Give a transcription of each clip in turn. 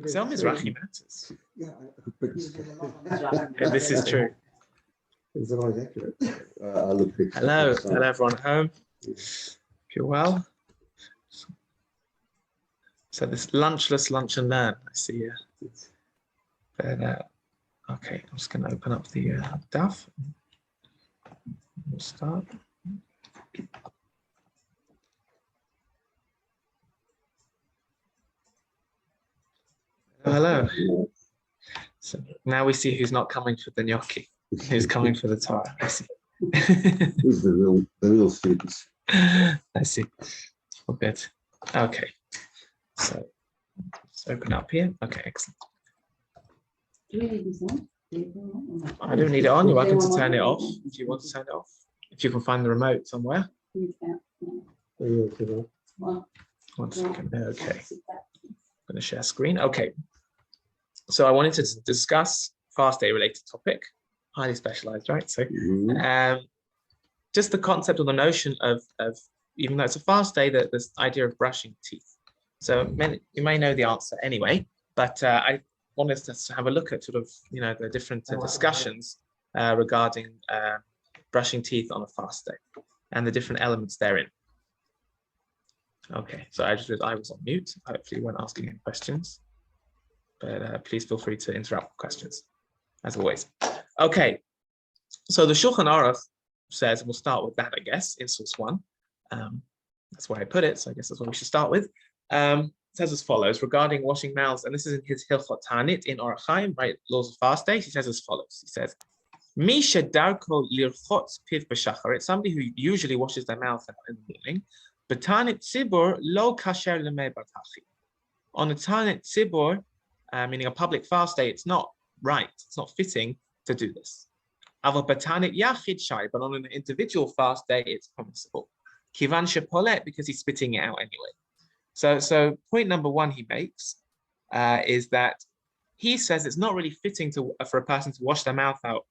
So Mizrahi matters. Yeah, This is true. Is it always accurate? Hello everyone at home. If you're well. So this lunchless lunch and learn, I see you. But okay, I'm just going to open up the DAF. We'll start. Hello. So now we see who's not coming for the gnocchi, who's coming for the Torah. I see. Who's the real students? I see. Well, good. Okay. So let's open up here. Okay, excellent. I don't need it on. You're welcome to turn it off if you want to turn it off. If you can find the remote somewhere. 1 second. Okay. I'm going to share screen. Okay. So I wanted to discuss fast day related topic, highly specialized, right? So just the concept or the notion of even though it's a fast day, that this idea of brushing teeth. So you may know the answer anyway, but I wanted us to have a look at sort of, you know, the different discussions regarding brushing teeth on a fast day and the different elements therein. Okay, so I was on mute. Hopefully you weren't asking any questions, but please feel free to interrupt questions, as always. Okay, so the Shulchan Aruch says, we'll start with that, I guess, in source 1. That's where I put it, so I guess that's what we should start with. It says as follows, regarding washing mouths, and this is in his Hilchot Ta'anit in Orach Chaim, right, Laws of Fast Days. He says as follows, he says, Misha darko lirchotz piv b'shachar, it's somebody who usually washes their mouth in the morning, but Ta'anit Tzibur lo kasher lemei batachi. On a Ta'anit Tzibur, meaning a public fast day, it's not right, it's not fitting to do this. Aval b'Ta'anit yachid shay, but on an individual fast day, it's permissible. Kivan shepolet, because he's spitting it out anyway. So point number 1 he makes is that he says it's not really fitting for a person to wash their mouth out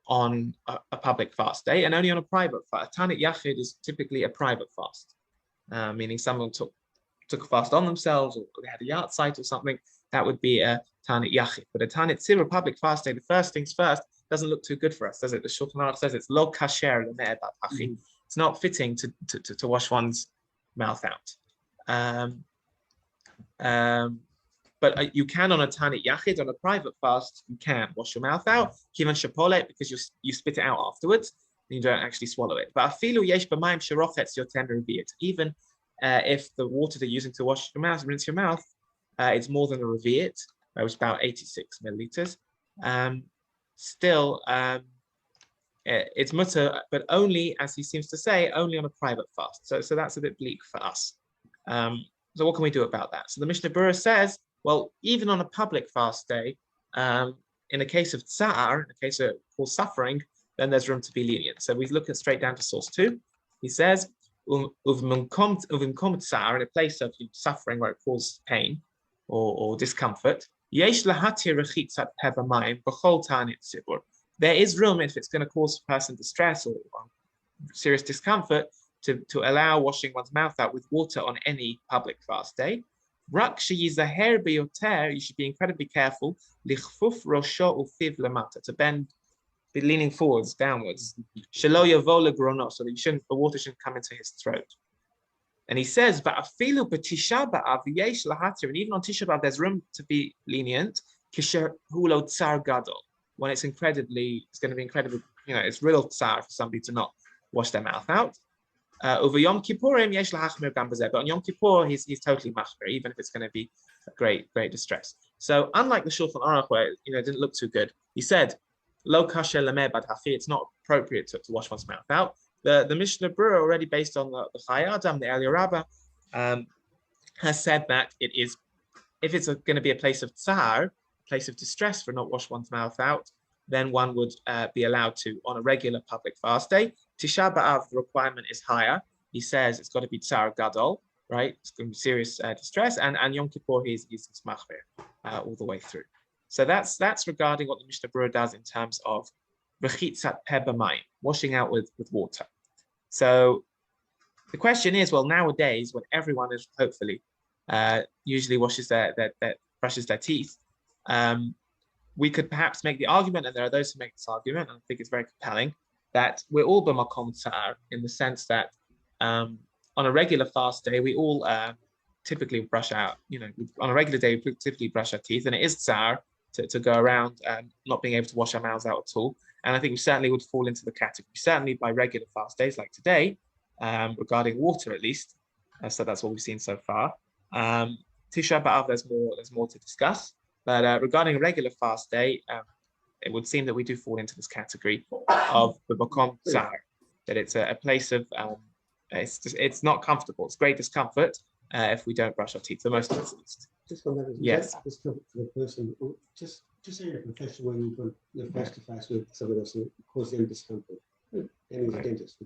on a public fast day, and only on a private fast. Ta'anit yachid is typically a private fast, meaning someone took a fast on themselves, or they had a yahrzeit or something. That would be a Ta'anit yachid. But a Ta'anit tzibur, public fast day, the first things first, doesn't look too good for us, does it? The Shulchan Aruch says it's lo kasher lemei batachi. It's not fitting to wash one's mouth out. But you can on a Ta'anit yachid, on a private fast, you can wash your mouth out. Kivan shepolet, because you spit it out afterwards, and you don't actually swallow it. But afilu yesh b'mayim sherochetz yoter revi'it. Even if the water they're using to wash your mouth, rinse your mouth, it's more than a revi'it, it was about 86 milliliters. Still, it's mutter, but only, as he seems to say, only on a private fast. So that's a bit bleak for us. So what can we do about that? So the Mishnah Berurah says, well, even on a public fast day, in a case of tsa'ar, in a case of cause suffering, then there's room to be lenient. So we look at straight down to source 2. He says, uvimkom tsa'ar, in a place of suffering where it causes pain or discomfort, yesh lahatir rechitzat peh b'mayim b'chol ta'anit tzibur. There is room, if it's going to cause a person distress or serious discomfort, to allow washing one's mouth out with water on any public fast day. Rak sheyizaher biyoter, you should be incredibly careful, lichfuf rosho ufiv lamata, to be leaning forwards, downwards, shelo yavo legrono, so that the water shouldn't come into his throat. And he says, but afilu b'tisha b'av yesh lahatir, and even on Tisha B'av there's room to be lenient, kisher hulo tsar gadol, when it's going to be incredible, you know, it's real tsar for somebody to not wash their mouth out. Over Yom Kippurim, yesh lahachmir gam b'zeh, but on Yom Kippur, he's totally machmir, even if it's going to be a great distress. So unlike the Shulchan Aruch, where it didn't look too good, he said, lo kasher lemei batachi, it's not appropriate to wash one's mouth out. The Mishnah Berurah, already based on the Chayei Adam, the Eliyah Rabbah, has said that it is, if it's going to be a place of tsar, place of distress for not wash one's mouth out, then one would be allowed to on a regular public fast day. Tisha B'Av, the requirement is higher. He says it's got to be tsar gadol, right? It's going to be serious distress, and Yom Kippur he's machmir all the way through. So that's regarding what the Mishnah Berurah does in terms of rechitzat peh b'mayim, washing out with water. So the question is, well, nowadays when everyone is hopefully usually brushes their teeth. We could perhaps make the argument, and there are those who make this argument, and I think it's very compelling, that we're all b'makom tsar in the sense that on a regular fast day, we all typically brush out, on a regular day, we typically brush our teeth, and it is tsar to go around not being able to wash our mouths out at all. And I think we certainly would fall into the category, certainly by regular fast days like today, regarding water at least. So that's what we've seen so far. Tisha B'Av, there's more to discuss. But regarding a regular fast day, it would seem that we do fall into this category of the Makom Tsar, that it's a place of, it's not comfortable. It's great discomfort if we don't brush our teeth, for most of us at least. Just on that, yes. Discomfort for the person, or just in a profession where you're face to face with someone else and cause them discomfort. And he's a dentist.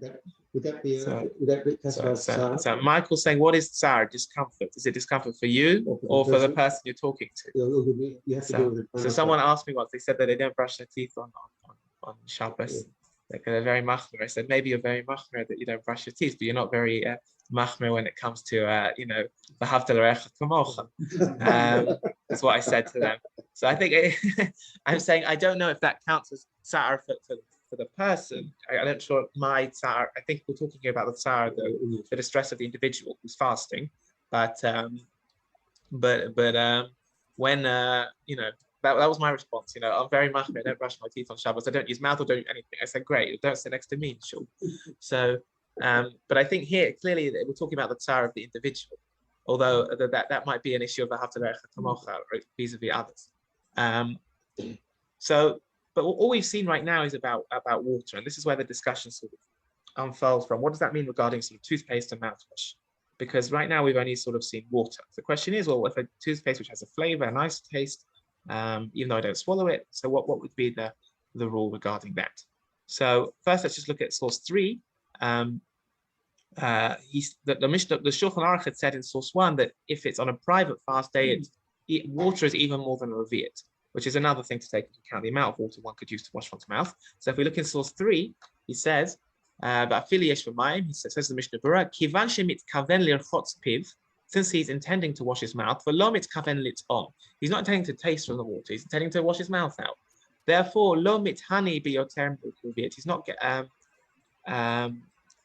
Would that be classified as tsar? So Michael's saying, what is tsar? Discomfort. Is it discomfort for you or for the person you're talking to? You have to deal with it. So someone asked me once, they said that they don't brush their teeth on Shabbos. Yeah. They're very machmer. I said, maybe you're very machmer that you don't brush your teeth, but you're not very machmer when it comes to, the Havdil Recha Kamocha. That's what I said to them. So I think I'm saying, I don't know if that counts as tsar for the person. I'm not sure my tsar, I think we're talking here about the tsar, the distress of the individual who's fasting. But when, that was my response. I'm very machmir. I don't brush my teeth on Shabbos. I don't use mouth or don't do anything. I said, great, don't sit next to me. Sure. So, but I think here, clearly, we're talking about the tsar of the individual, although that might be an issue of the Havdil Recha Kamocha vis-a-vis others. But all we've seen right now is about water, and this is where the discussion sort of unfolds from. What does that mean regarding sort of toothpaste and mouthwash? Because right now we've only sort of seen water. The question is, well, if a toothpaste which has a flavor, a nice taste, even though I don't swallow it, so what would be the rule regarding that? So first, let's just look at source 3. The Mishnah, the Shulchan Aruch had said in source 1 that if it's on a private fast day, water is even more than a revi'it, which is another thing to take into account, the amount of water one could use to wash one's mouth. So if we look in source 3, he says, says the Mishnah Berurah, Kivan shemitkaven lirchotz piv, since he's intending to wash his mouth, v'lo mitkaven litz'om, he's not intending to taste from the water, he's intending to wash his mouth out. Therefore, lo mithani biyoter revi'it, he's not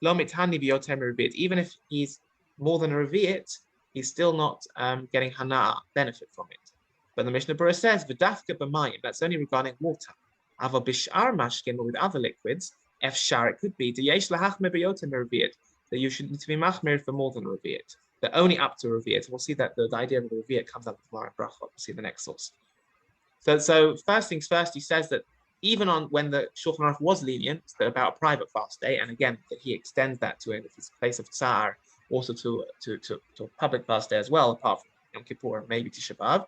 lo mithani biyoter revi'it, even if he's more than a revi'it, he's still not getting hana, benefit from it. But the Mishnah Berurah says, "V'dafka b'mayim." That's only regarding water. Ava b'shar mashkin, but with other liquids, efshar it could be yesh lahachmer b'yoter revi'it, that you should need to be machmer for more than a revi'it. They're only up to a revi'it. We'll see that the idea of the revi'it comes up tomorrow in Brachot. We'll see the next source. So first things first, he says that even when the Shulchan Aruch was lenient about a private fast day, and again that he extends that to a place of tsar, also to a public fast day as well, apart from Yom Kippur and maybe Tisha B'Av.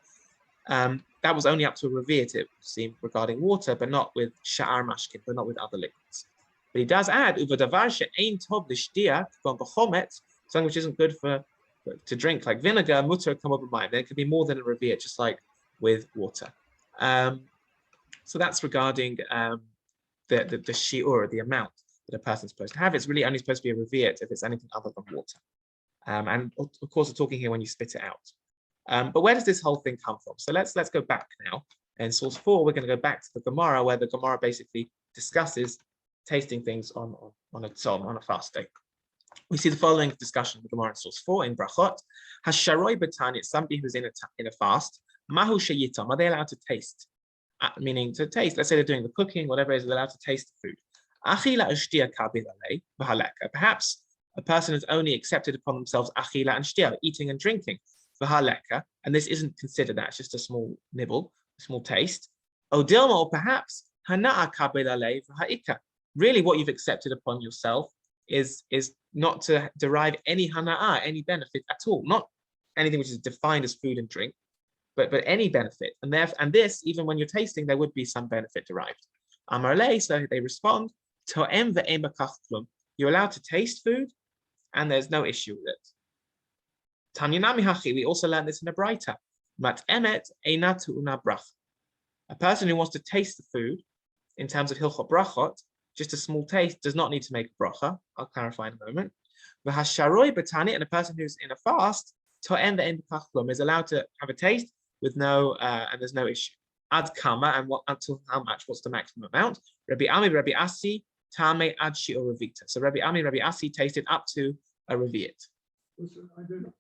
That was only up to a revi'it, it seemed, regarding water, but not with sha'ar mashkin, but not with other liquids. But he does add, uvadavar she'ein tov l'shtia, something which isn't good to drink, like vinegar, mutter come over mind. There could be more than a revi'it, just like with water. So that's regarding the shi'ur, the amount that a person's supposed to have. It's really only supposed to be a revi'it if it's anything other than water. And of course, we're talking here when you spit it out. But where does this whole thing come from? So let's go back now. In source 4, we're going to go back to the Gemara, where the Gemara basically discusses tasting things on a tzom, on a fast day. We see the following discussion in the Gemara in source 4 in Brachot. Hasharoi b'tani, it's somebody who's in a fast. Mahu sheyitam, are they allowed to taste? Meaning to taste, let's say they're doing the cooking, whatever it is, they're allowed to taste the food. Achila ushtia kabidalei v'haleka. Perhaps a person has only accepted upon themselves achila and shtia, eating and drinking, v'haleka, and this isn't considered that, it's just a small nibble, a small taste. Odilma, or perhaps hana'a kabidalei v'ha'ika. Really what you've accepted upon yourself is not to derive any hana'a, any benefit at all, not anything which is defined as food and drink, but any benefit. And this, even when you're tasting, there would be some benefit derived. Amarle, so they respond, to'em ve'em b'kach klum. You're allowed to taste food, and there's no issue with it. Tanyanami hachi, we also learned this in a Braita. Mat emet eina tu'una brach. A person who wants to taste the food, in terms of hilchot brachot, just a small taste, does not need to make a bracha. I'll clarify in a moment. V'hasharoi b'tani, and a person who's in a fast, to'em ve'en b'kach klum, is allowed to have a taste with no, and there's no issue. Ad kama, and what until how much? What's the maximum amount? Rabbi Ami, Rabbi Asi, tame ad shi'or revita. So Rabbi Ami, Rabbi Asi tasted up to a revi'it. I don't know.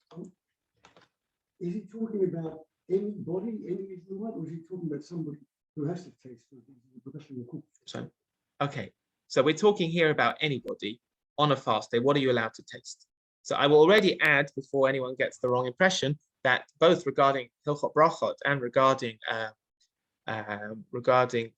Is he talking about anybody, any Israelite, or is he talking about somebody who has to taste a professional cook? So, okay. So we're talking here about anybody on a fast day. What are you allowed to taste? So I will already add, before anyone gets the wrong impression, that both regarding Hilchot Brachot and regarding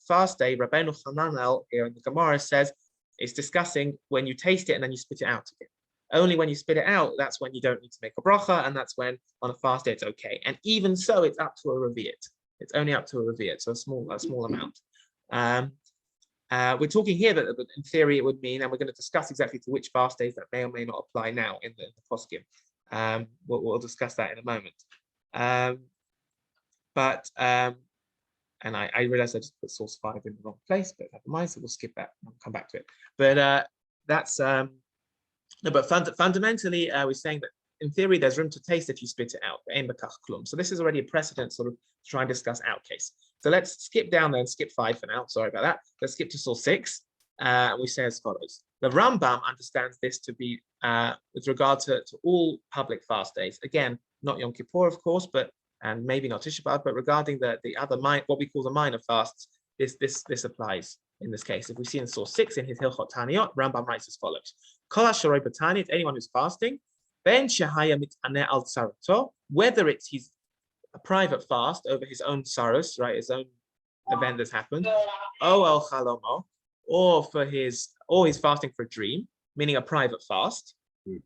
fast day, Rabbeinu Hananel here in the Gemara says it's discussing when you taste it and then you spit it out again. Only when you spit it out, that's when you don't need to make a bracha, and that's when on a fast day it's okay. And even so, it's up to a revi'it. It's only up to a revi'it, so a small amount. We're talking here that in theory it would mean, and we're going to discuss exactly to which fast days that may or may not apply now in the poskim. We'll discuss that in a moment. And I realized I just put source 5 in the wrong place, but never mind, so we'll skip that and I'll come back to it. But that's no, but fundamentally we're saying that in theory there's room to taste if you spit it out. So this is already a precedent sort of to try and discuss out case. So let's skip down there and skip 5 for now. Sorry about that. Let's skip to source 6. We say as follows. The Rambam understands this to be with regard to all public fast days. Again, not Yom Kippur, of course, and maybe not Tisha B'Av, but regarding the other what we call the minor fasts, this applies in this case. If we see in source 6 in his Hilchot Taniyot, Rambam writes as follows: Kol ha'shorei b'taniyot, anyone who's fasting, ben shehaya mit'aneh al tzarato, whether it's a private fast over his own saros, right, his own event that's happened, o el chalomo, or he's fasting for a dream, meaning a private fast,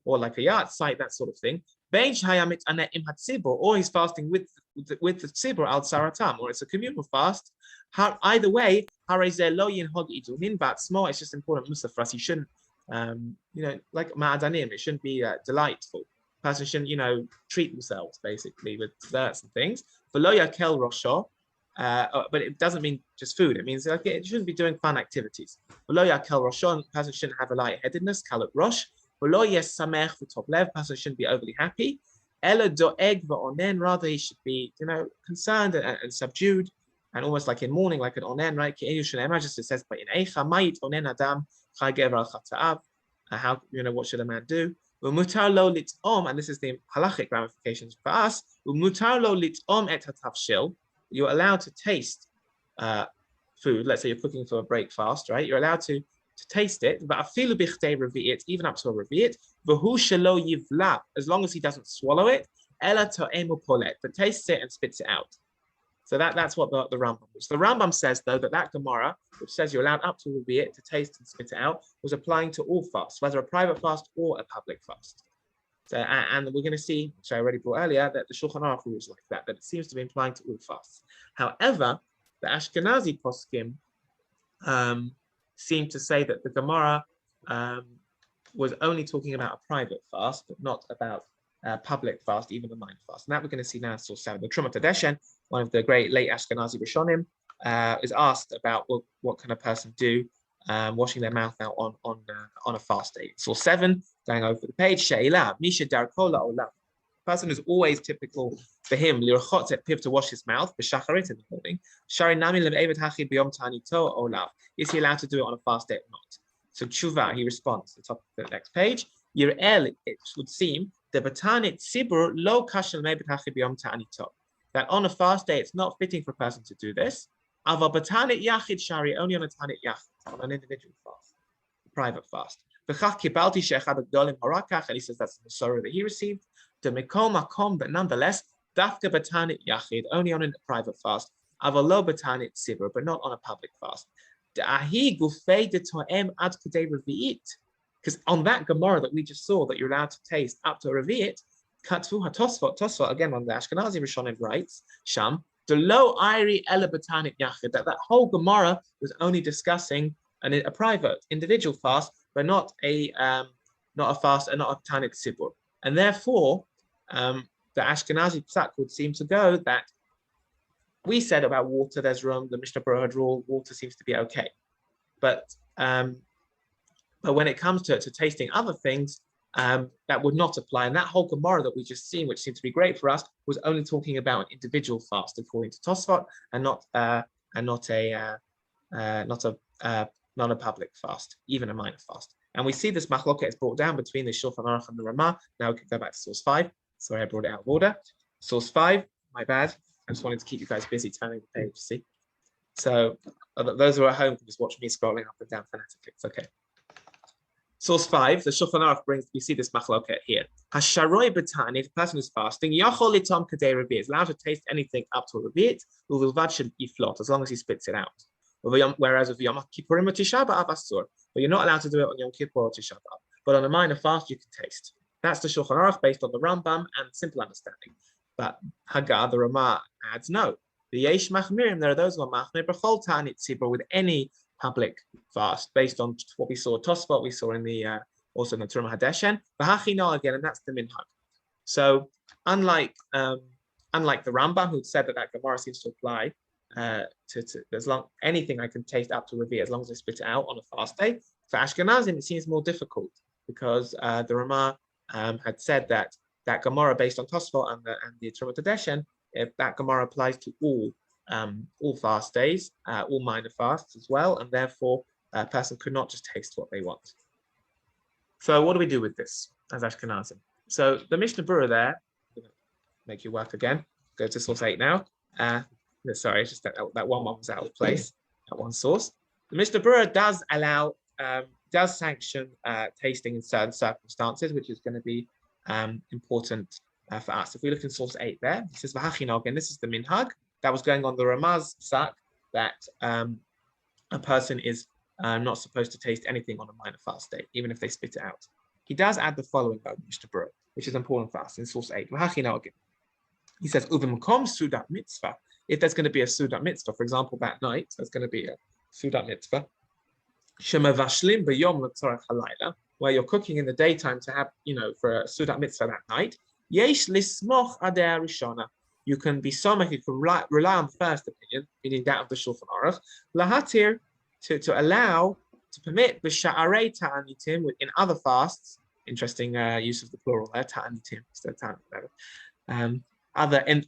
or like a yard site, that sort of thing. Ben shehaya mit'aneh im hatzibur, or he's fasting with the tzibur al tzaratam, or it's a communal fast. Either way, it's just important Musaf for us. You shouldn't, like ma'adanim, it shouldn't be delightful. Person shouldn't, treat themselves basically with desserts and things. But it doesn't mean just food. It means like it shouldn't be doing fun activities. Person shouldn't have a lightheadedness, kalut rosh. Person shouldn't be overly happy. Rather, he should be, concerned and subdued, and almost like in mourning, like an onen, right? Just it says, but in eicha mayit onen adam chaygever al chata'av. How, what should a man do? Umutar lo lit'om, and this is the halachic ramifications for us. Umutar lo lit'om et hatavshil. You're allowed to taste food. Let's say you're cooking for a break fast, right? You're allowed to taste it, but afilu bichdei revi'it, even up to a revi'it. V'hu shelo yivla, as long as he doesn't swallow it. Ela to'emu polet, but tastes it and spits it out. So that's what the Rambam was. The Rambam says, though, that Gemara, which says you're allowed up to a revi'it to taste and spit it out, was applying to all fasts, whether a private fast or a public fast. So, and we're going to see, which I already brought earlier, that the Shulchan Aruch rules like that it seems to be applying to all fasts. However, the Ashkenazi poskim seem to say that the Gemara was only talking about a private fast, but not about public fast, even a minor fast. And that we're going to see now in source 7. The Trumat Hadeshen, one of the great late Ashkenazi Rishonim, is asked about what can a person do washing their mouth out on a fast day. Source 7, going over the page, She'ilah, Misha Darkola Olam. Person who's always typical for him, Lirchot piv, to wash his mouth, B'shacharit in the morning. Shari Nami Lev Hachid B'yom Tanito Olav. Is he allowed to do it on a fast day or not? So Tshuva, he responds, the top of the next page. Yir'el, it would seem, the Batanit Sibur Lo Kashal Me'evet Hachid B'yom Tanito. That on a fast day, it's not fitting for a person to do this. Ava Batanit Yachid Shari, only on a Tanit Yachid, on an individual fast, a private fast. V'chach Kibalti She'echad Gdolim Harakach, and he says that's the sorrow that he received. The Mikom Makom, but nonetheless, Dafka Batanit Yachid, only on a private fast. Ava Lo Batanit Sibur, but not on a public fast. Ahi Gufei de To'em Ad Kedei Revi'it. Because on that Gemara that we just saw, that you're allowed to taste up to a Revi'it, Katfu HaTosfot, again, on the Ashkenazi Rishonim writes, Sham, the lo Iri Ela Batanit Yachid, that whole Gemara was only discussing a private, individual fast, but not a fast and not a Tanit Sibur. And therefore, the Ashkenazi Psak would seem to go that we said about water, there's room, the Mishnah Berurah rule, water seems to be okay. But when it comes to tasting other things, that would not apply. And that whole Gemara that we just seen, which seemed to be great for us, was only talking about an individual fast according to Tosfot, and not a public fast, even a minor fast. And we see this machloket is brought down between the Shulchan Aruch and the Ramah. Now we can go back to source 5. Sorry, I brought it out of order. Source 5, my bad. I just wanted to keep you guys busy turning the page, see? So those who are at home can just watch me scrolling up and down fanatically. It's okay. Source 5, the Shulchan Aruch brings, you see this machloket here. Hasharoi b'tani, if a person is fasting, yachol litom kadei revi'it, is allowed to taste anything up to a revi'it, uvilvad shel yiflot, as long as he spits it out. Whereas with Yom Kippurim or Tisha B'Av asur, but you're not allowed to do it on Yom Kippur or Tisha B'Av. But on a minor fast, you can taste. That's the Shulchan Aruch based on the Rambam and simple understanding. But Haggah, the Ramah, adds no. The Yesh Machmirim, there are those who are Machmir B'chol Ta'anit Tzibur, with any public fast, based on what we saw at Tosfot, we saw in the also in the Terumah Hadeshen. V'hachino again, and that's the minhag. So unlike the Rambam, who said that Gemara seems to apply to as long anything I can taste up to Revi as long as I spit it out on a fast day. For Ashkenazim, it seems more difficult because the Ramah had said that Gemara based on Tosfot and the Terumah Hadeshen, if that Gemara applies to all fast days, all minor fasts as well, and therefore a person could not just taste what they want. So what do we do with this as Ashkenazim? So the Mishnah Berurah there, make you work again, go to source 8 now. Sorry, it's just that one was out of place, that one source. The Mishnah Berurah does sanction tasting in certain circumstances, which is going to be important for us. If we look in source 8 there, it says, V'hachino, again, this is the minhag that was going on the Ramah's psak, that a person is not supposed to taste anything on a minor fast day, even if they spit it out. He does add the following though, Mishnah Berurah, which is important for us in source 8. V'hachino, again. He says, Uvimkom sudat mitzvah. If there's going to be a sudat mitzvah, for example, that night, there's going to be a sudat mitzvah, shemavashlim b'yom l'tzorech halayla, where you're cooking in the daytime to have, for a sudat mitzvah that night. Yesh lismoch adei rishona. You can be somach, you can rely on the first opinion, meaning that of the Shulchan Aruch, lahatir, to allow, to permit b'sha'arei ta'anitim in other fasts. Interesting use of the plural there, ta'anitim instead of ta'anitim.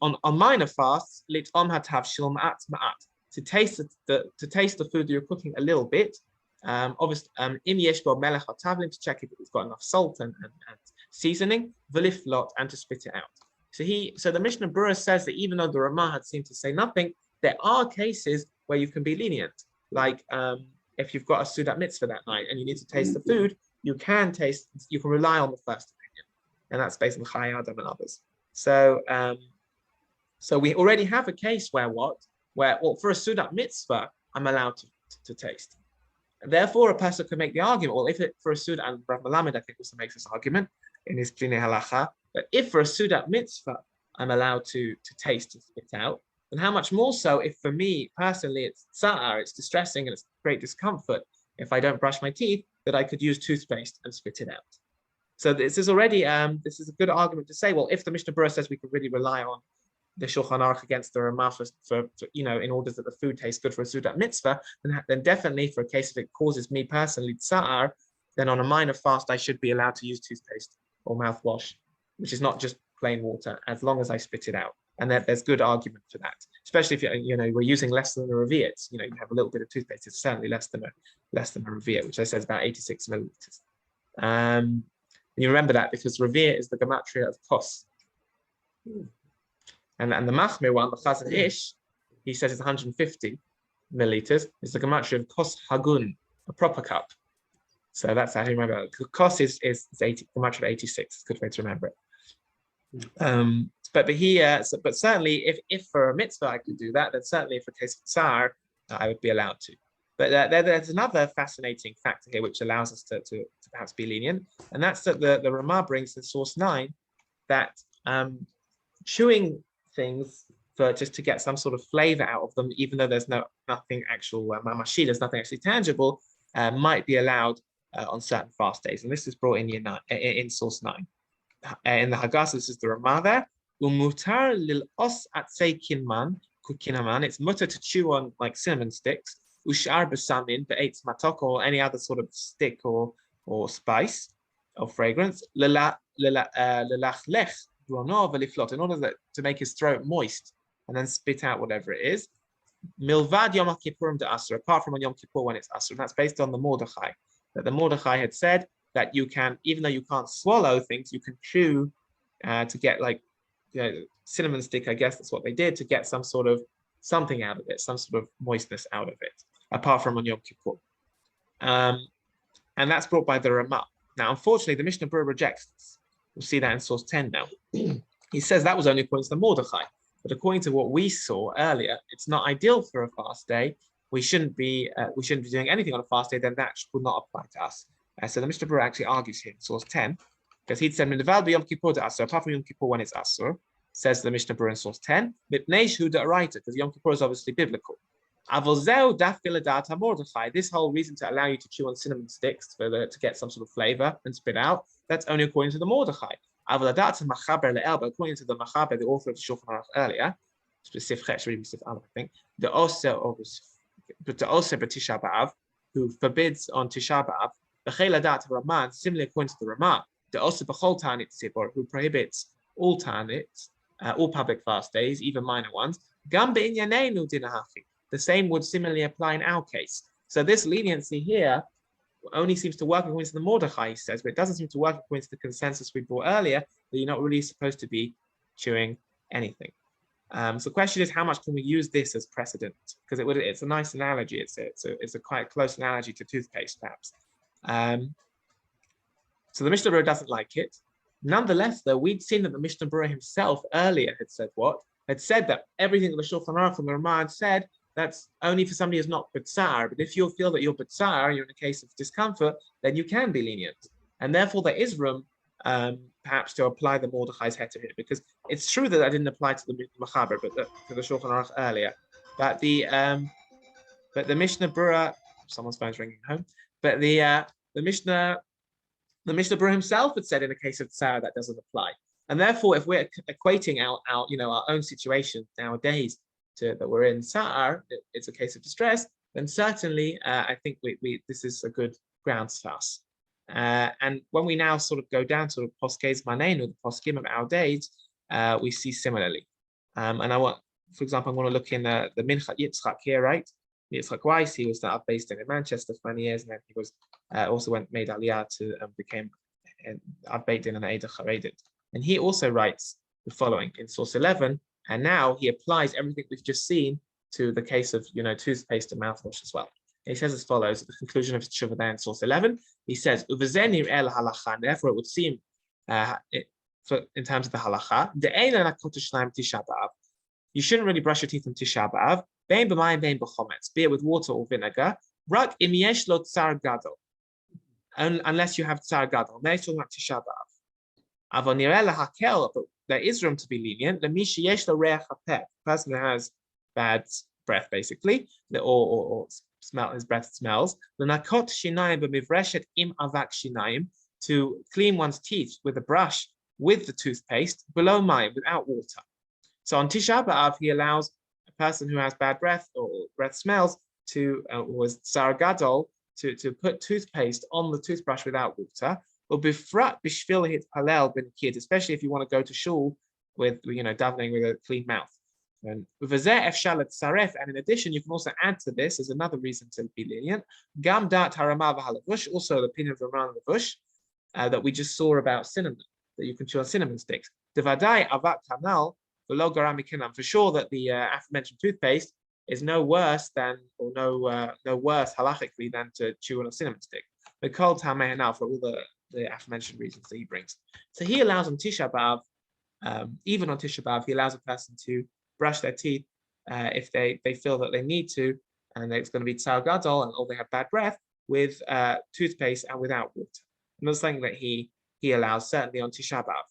On minor fasts, litom hatav shil ma'at ma'at, to taste the food that you're cooking a little bit. Obviously, im yesh bo melech hatavlim, to check if it's got enough salt and seasoning, v'liflot, and to spit it out. So the Mishnah Berurah says that even though the Ramah had seemed to say nothing, there are cases where you can be lenient. Like if you've got a sudat mitzvah that night and you need to taste the food, you can rely on the first opinion, and that's based on Chayei Adam and others. So we already have a case where for a sudat mitzvah, I'm allowed to taste. And therefore, a person can make the argument, well, for a sudat, and Rav Melamed, I think, also makes this argument in his Plinei Halacha, that if for a sudat mitzvah, I'm allowed to taste and spit out, then how much more so if for me, personally, it's tsa'ar, it's distressing and it's great discomfort if I don't brush my teeth, that I could use toothpaste and spit it out. So this is already, this is a good argument to say, well, if the Mishnah Berurah says we could really rely on the Shulchan Aruch against the Ramah for in order that the food tastes good for a sudat mitzvah, then definitely for a case if it causes me personally tsa'ar, then on a minor fast, I should be allowed to use toothpaste or mouthwash, which is not just plain water, as long as I spit it out. And there's good argument for that, especially if we're using less than a revi'it. You have a little bit of toothpaste. It's certainly less than a revi'it, which I said is about 86 milliliters. And you remember that because revi'it is the gematria of kos. And the machmir one, the Chazon Ish, he says it's 150 milliliters. It's the gematria of kos hagun, a proper cup. So that's how you remember. Kos is 80, gematria of 86. It's a good way to remember it. But certainly, if for a mitzvah I could do that, then certainly for a case of tsar, I would be allowed to. But there's another fascinating factor here which allows us to perhaps be lenient, and that's that the Ramah brings in source 9 that chewing things just to get some sort of flavor out of them, even though there's nothing actual mamashi, there's nothing actually tangible, might be allowed on certain fast days, and this is brought in source 9. In the Haggadah, this is the Ramah there. Umutar lil os atzei kinman, kukinaman. It's mutter to chew on like cinnamon sticks. Ushar besamin be'etz matok, or any other sort of stick or spice. of fragrance, lelachlech brono veliflot, in order to make his throat moist and then spit out whatever it is. Milvad Yom Kippurim de Asr, apart from on Yom Kippur when it's Asr. And that's based on the Mordechai, that the Mordechai had said that you can, even though you can't swallow things, you can chew to get like, cinnamon stick, I guess that's what they did, to get some sort of something out of it, some sort of moistness out of it, apart from on Yom Kippur. And that's brought by the Ramah. Now, unfortunately, the Mishnah Berurah rejects this. We'll see that in source 10 now. He says that was only according to the Mordechai. But according to what we saw earlier, it's not ideal for a fast day. We shouldn't be doing anything on a fast day. Then that would not apply to us. So the Mishnah Berurah actually argues here in source 10, because he'd said Yom Kippur to Asur, apart from Yom Kippur when it's Asur, says the Mishnah Berurah in source 10, because Yom Kippur is obviously biblical. This whole reason to allow you to chew on cinnamon sticks to get some sort of flavor and spit out, that's only according to the Mordechai. According to the Machaber, the author of the Shulchan Aruch earlier, I think, the Oseh B'Tisha B'Av, who forbids on Tisha B'Av, similarly according to the Ramah, the Oseh B'Chol Ta'anit Tzibor, who prohibits all ta'anits, all public fast days, even minor ones. Gam be'inyaneinu dinahachi. The same would similarly apply in our case. So this leniency here only seems to work according to the Mordechai, he says, but it doesn't seem to work according to the consensus we brought earlier, that you're not really supposed to be chewing anything. So the question is, how much can we use this as precedent? Because it's a nice analogy. It's a quite close analogy to toothpaste, perhaps. So the Mishnah Berurah doesn't like it. Nonetheless, though, we'd seen that the Mishnah Berurah himself earlier had said what? Had said that everything that the Shulchan Aruch and the Ramah had said, that's only for somebody who's not B'tsar. But if you feel that you're B'tsar, you're in a case of discomfort, then you can be lenient. And therefore there is room perhaps to apply the Mordechai's heter here, because it's true that that didn't apply to the Machaber, but to the Shulchan Aruch earlier. But the Mishnah Berurah, someone's phone's ringing home, but the Mishnah Berurah himself had said in a case of Tsar that doesn't apply. And therefore, if we're equating our own situation nowadays to that we're in Tsar, it's a case of distress, then certainly I think this is a good grounds for us. And when we now sort of go down to the Poskei Zmanenu, the poskim of our days, we see similarly. And I want, for example, I want to look in the Minchat Yitzchak here, right? Yitzchak Weiss, he was based in Manchester for many years, and then he was also made Aliyah to became Beit Din and Eidah Charedit. And he also writes the following in source 11, and now he applies everything we've just seen to the case of toothpaste and mouthwash as well. He says as follows at the conclusion of his tshuva there in source 11. He says, therefore it would seem in terms of the halacha, you shouldn't really brush your teeth on Tisha B'Av, be it with water or vinegar, unless you have tsar gadol. Now he's talking about Tisha B'Av. But there is room to be lenient. The person who has bad breath, basically, or smell, his breath smells. To clean one's teeth with a brush with the toothpaste below mayim, without water. So on Tisha B'Av, he allows a person who has bad breath or breath smells to was tsar gadol to put toothpaste on the toothbrush without water. Or bifrat bishvil hit palel ben kid, especially if you want to go to shul with davening with a clean mouth. And in addition, you can also add to this as another reason to be lenient. Gam dat harama v'halavush, also the opinion of the Ramah Lavush that we just saw about cinnamon, that you can chew on cinnamon sticks. Devadai avat kanal v'lo garamikinam, for sure that the aforementioned toothpaste is no worse halachically than to chew on a cinnamon stick. The kol tameh now for all the aforementioned reasons that he brings. So he allows on Tisha B'Av, even on Tisha B'Av, he allows a person to brush their teeth if they feel that they need to, and it's going to be tsar gadol, or they have bad breath, with toothpaste and without water. And that's something that he allows certainly on Tisha B'Av.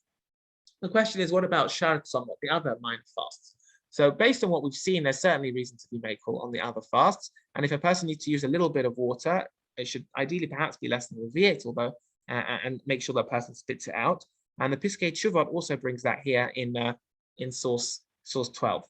The question is, what about Shar Tzomot, the other minor fasts? So based on what we've seen, there's certainly reason to be mekel on the other fasts. And if a person needs to use a little bit of water, it should ideally perhaps be less than Revi'it, although and make sure that person spits it out. And the Piskei Teshuvot also brings that here in source 12.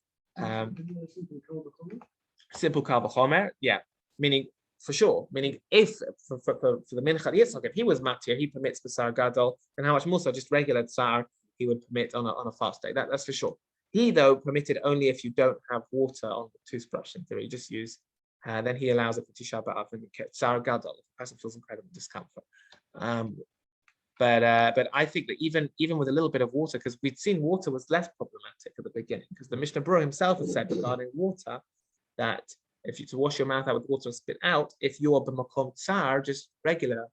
Simple kal v'chomer, yeah, meaning for sure. Meaning, if for the Minchat Yitzchak, if he was matir, he permits B'Sar Gadol, then how much more so just regular tsar he would permit on a fast day. That's for sure. He, though, permitted only if you don't have water on the toothbrush. In theory, you just use. Then he allows it for Tisha B'Av and Tsar Gadol if the person feels incredible discomfort. But I think that even with a little bit of water, because we'd seen water was less problematic at the beginning, because the Mishnah Berurah himself has said regarding water that if you to wash your mouth out with water and spit out, if you are b'makom tsar, just regular,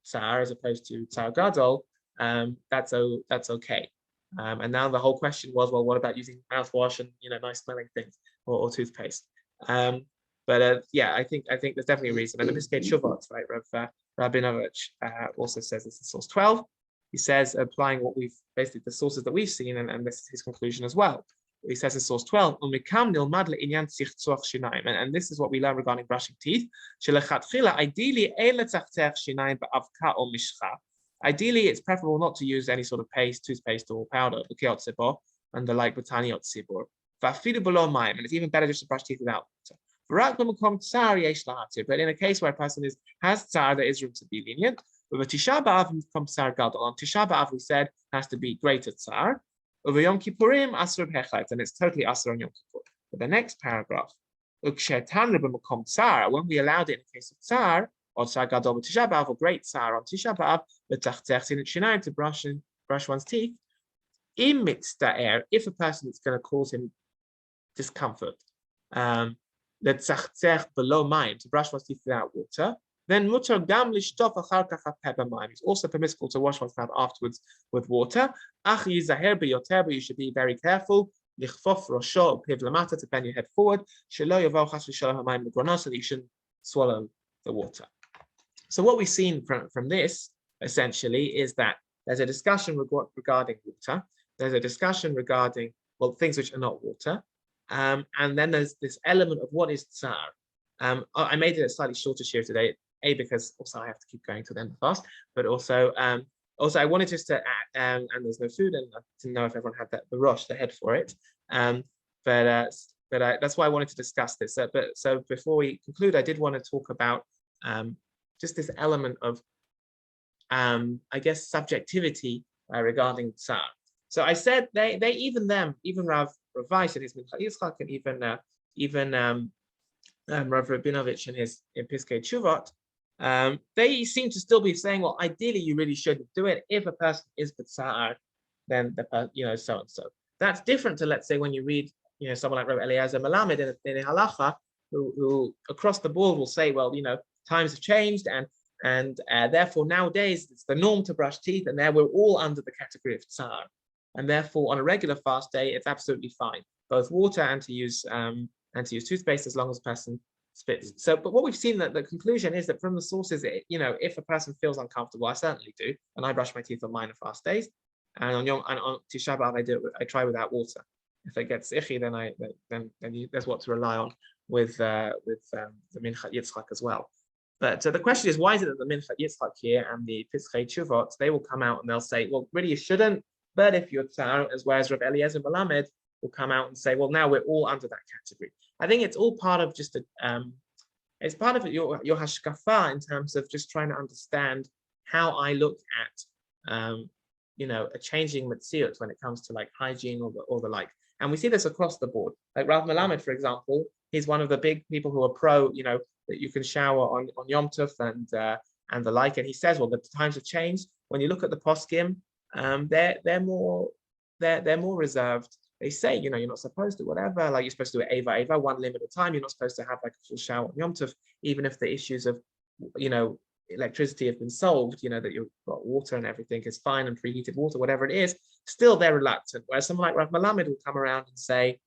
tsar as opposed to tsar gadol, that's okay. And now the whole question was, well, what about using mouthwash and nice smelling things or toothpaste? Yeah, I think there's definitely a reason. And in this case, Shuvot, right, Rabinovich also says this in source 12. He says, applying what we've basically the sources that we've seen, and this is his conclusion as well. He says in source 12, and this is what we learn regarding brushing teeth. Ideally, it's preferable not to use any sort of paste, toothpaste, or powder, and the like, and it's even better just to brush teeth without water. But in a case where a person has tsar, there is room to be lenient. But Tisha B'Av on Tisha B'Av we said has to be greater tsar. Over Yom Kippurim asur b'hechlet, and it's totally asur on Yom Kippur. But the next paragraph, when we allowed it in the case of tsar or tsar gadol with Tisha B'Av or great tsar on Tisha B'Av, to brush one's teeth. If a person is going to cause him discomfort, below mayim, to brush one's teeth without water, then mutar gam lishtof achar כך pepper mayim. It's also permissible to wash one's mouth afterwards with water. Ach yizaher b'yoter, but you should be very careful. Lichfof rosho piv lamata, to bend your head forward. Shelo yavol chas v'shalom hamayim l'grona, so that you shouldn't swallow the water. So what we've seen from this essentially is that there's a discussion regarding water. There's a discussion regarding things which are not water. And then there's this element of what is tsar. I made it a slightly shorter shir today, because also I have to keep going to the end of the fast, but also I wanted just to add, and there's no food, and I didn't know if everyone had the rosh, the head for it. That's why I wanted to discuss this. So before we conclude, I did want to talk about just this element of, I guess, subjectivity regarding tsar. So I said even Rav Weiss in his Minchat Yitzchak, and even Rav Rabinovich in Piskei Teshuvot, they seem to still be saying, well, ideally you really shouldn't do it. If a person is b'tsa'ar, then so and so. That's different to, let's say, when you read someone like Rav Eliezer Melamed in a halacha, who across the board will say, well, times have changed, and therefore nowadays it's the norm to brush teeth, and there we're all under the category of tsar. And therefore, on a regular fast day, it's absolutely fine, both water and to use toothpaste, as long as the person spits. So, but what we've seen, that the conclusion is that from the sources, if a person feels uncomfortable, I certainly do, and I brush my teeth on minor fast days, and on Tisha B'Av I try without water. If it gets icky, then there's what to rely on with the Minchat Yitzchak as well. But the question is, why is it that the Minchat Yitzchak here and the Piskei Teshuvot, they will come out and they'll say, well, really you shouldn't. But if you're tsar, as well as Rav Eliezer Melamed will come out and say, well, now we're all under that category. I think it's all part of just it's part of your hashkafa, in terms of just trying to understand how I look at a changing metziut when it comes to like hygiene or the like. And we see this across the board. Like Rav Melamed, for example, he's one of the big people who are pro, that you can shower on Yom Tov and the like. And he says, well, the times have changed. When you look at the poskim, they're more reserved. They say, you're not supposed to, whatever, like you're supposed to do it ava, one limb at a time. You're not supposed to have like a full shower on Yom Tov, even if the issues of, electricity have been solved, that you've got water and everything is fine, and preheated water, whatever it is, still they're reluctant. Whereas someone like Rav Melamed will come around and say,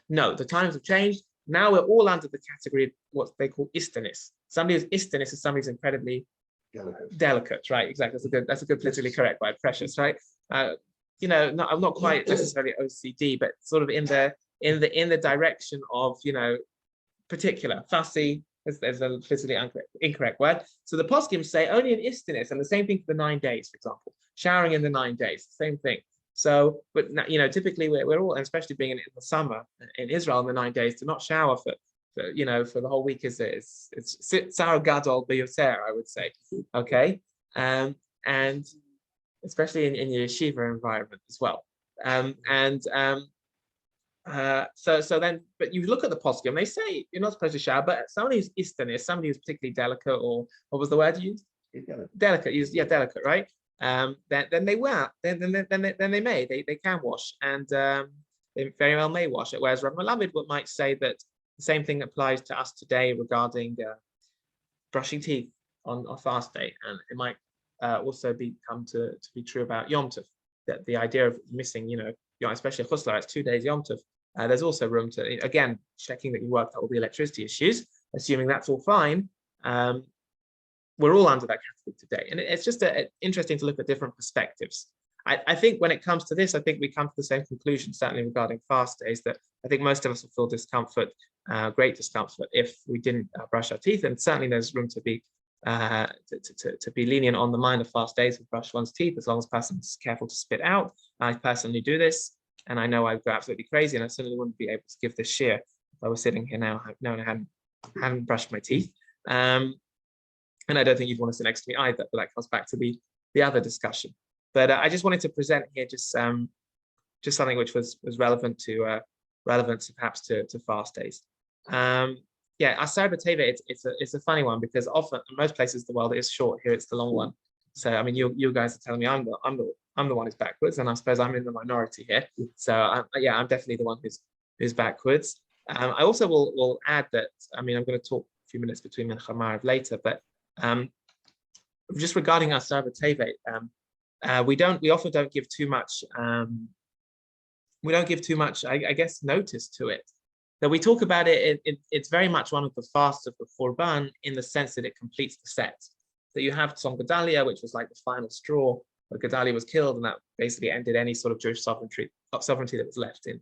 no, the times have changed. Now we're all under the category of what they call istanis. Somebody who's istanis is somebody who's incredibly delicate, right? Exactly. That's a good politically correct word, precious, right? I'm not quite necessarily OCD, but sort of in the direction of particular, fussy. There's a politically incorrect word. So the poskim say only in istanis, and the same thing for the 9 days, for example, showering in the 9 days, same thing. So, but typically we're all, and especially being in the summer in Israel in the 9 days, to not shower for the whole week it's Tzar Gadol B'Yoter, I would say. Okay, and especially in your yeshiva environment as well. So then, but you look at the poskim, and they say you're not supposed to shower, but somebody who's Eastern is somebody who's particularly delicate, or what was the word you used? Delicate. Delicate, right? Then they will. Then they may. They can wash, and they very well may wash it. Whereas Rav Melamed might say that the same thing applies to us today regarding brushing teeth on a fast day, and it might also come to be true about Yom Tov. That the idea of missing, especially Chusla, it's 2 days Yom Tov. There's also room to, again, checking that you worked out all the electricity issues, assuming that's all fine. We're all under that category today. And it's just interesting to look at different perspectives. I think when it comes to this, I think we come to the same conclusion, certainly regarding fast days, that I think most of us will feel discomfort, great discomfort, if we didn't brush our teeth. And certainly there's room to be lenient on the minor fast days and brush one's teeth, as long as the person's careful to spit out. I personally do this, and I know I'd go absolutely crazy, and I certainly wouldn't be able to give this share if I was sitting here now knowing I hadn't brushed my teeth. And I don't think you'd want to sit next to me either, but that comes back to the other discussion. But I just wanted to present here just something which was relevant to perhaps to fast days. Asar B'Teva, it's a funny one, because often in most places the world is short. Here it's the long one. So I mean, you guys are telling me I'm the one who's backwards, and I suppose I'm in the minority here. So I'm definitely the one who's backwards. I also will add that, I mean, I'm going to talk a few minutes between Mincha and Ma'ariv later, but just regarding Asar B'Teva, we often don't give too much. We don't give too much, I guess, notice to it. That we talk about it's very much one of the fasts of the Khurban, in the sense that it completes the set. So you have Tzom Gedalia, which was like the final straw, where Gedalia was killed, and that basically ended any sort of Jewish sovereignty that was left in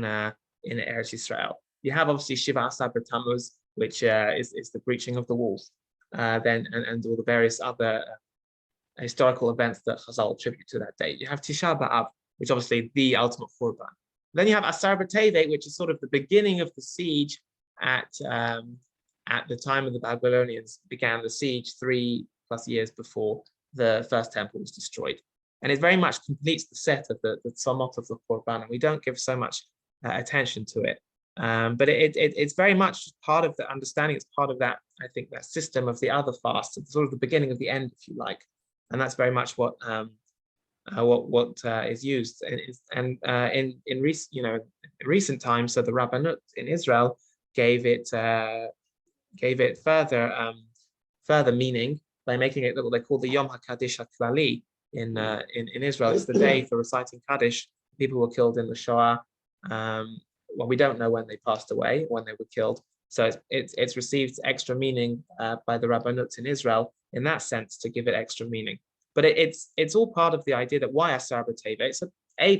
Eretz Yisrael. You have obviously Shiva Asar B'Tammuz, which is the breaching of the walls, and all the various other historical events that Chazal attribute to that date. You have Tisha B'Av, which is obviously the ultimate Khurban. Then you have Asar B'Teva, which is sort of the beginning of the siege at the time of the Babylonians began the siege 3+ years before the first temple was destroyed. And it very much completes the set of the Tzomot of the Khurban, and we don't give so much attention to it. But it's very much part of the understanding. It's part of that, I think, that system of the other fasts, sort of the beginning of the end, if you like. And that's very much what is used. And in recent times, so the Rabbanut in Israel gave it further meaning by making it what they call the Yom HaKaddish HaKlali in Israel. It's the day for reciting Kaddish. People were killed in the Shoah. Well, we don't know when they passed away, when they were killed. So it's received extra meaning by the Rabbanut in Israel in that sense, to give it extra meaning. But it's all part of the idea that why Asar B'Teva? It's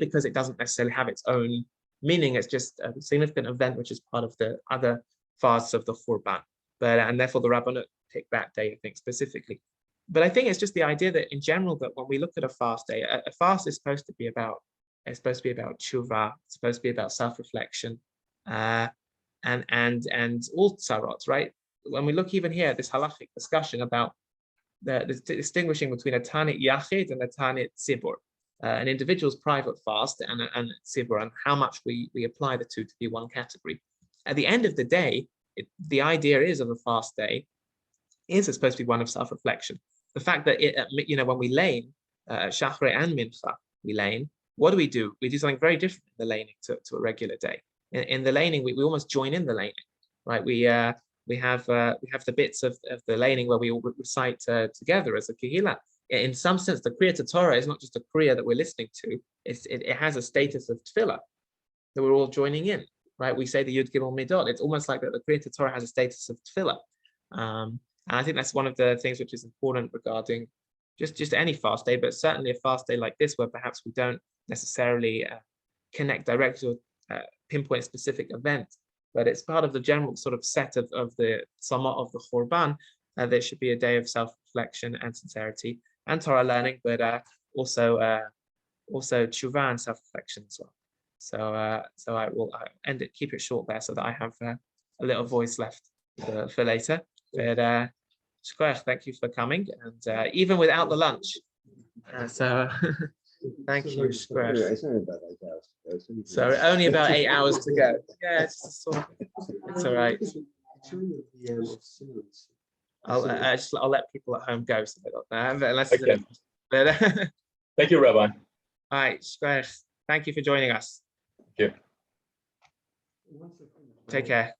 because it doesn't necessarily have its own meaning. It's just a significant event which is part of the other fasts of the Khurban. And therefore the Rabbanut picked that day, I think, specifically. But I think it's just the idea that in general, that when we look at a fast day, a fast is supposed to be about tshuva, it's supposed to be about self-reflection, and all tzarot, right? When we look even here at this halachic discussion about the distinguishing between a Tanit Yachid and a Tanit Tzibur, an individual's private fast and Tzibur, and how much we apply the two to be one category. At the end of the day, the idea is of a fast day is supposed to be one of self-reflection. The fact that when we lane Shachrei and Mincha, we lane. What do? We do something very different in the laning to a regular day. In the laning, we almost join in the laning, right? We have the bits of the laning where we all recite together as a kehillah. In some sense, the Kriyat Torah is not just a kriya that we're listening to. It has a status of tefillah that we're all joining in, right? We say the Yud Gimel Midot. It's almost like that the Kriyat Torah has a status of tefillah. And I think that's one of the things which is important regarding just any fast day, but certainly a fast day like this, where perhaps we don't necessarily connect directly to pinpoint a specific event, but it's part of the general sort of set of the Tzomot of the Khurban. There should be a day of self-reflection and sincerity and Torah learning, but also tshuva and self-reflection as well. So I will keep it short there, so that I have a little voice left for later. But Shkoyach, thank you for coming, and even without the lunch. So thank you, Shkoyach. It's only about 8 hours to go. So only about 8 hours to go. Yeah, it's all right. I'll let people at home go so they don't know. Unless Okay. but, Thank you, Rabbi. all right, Shkoyach, thank you for joining us. Thank you. Take care.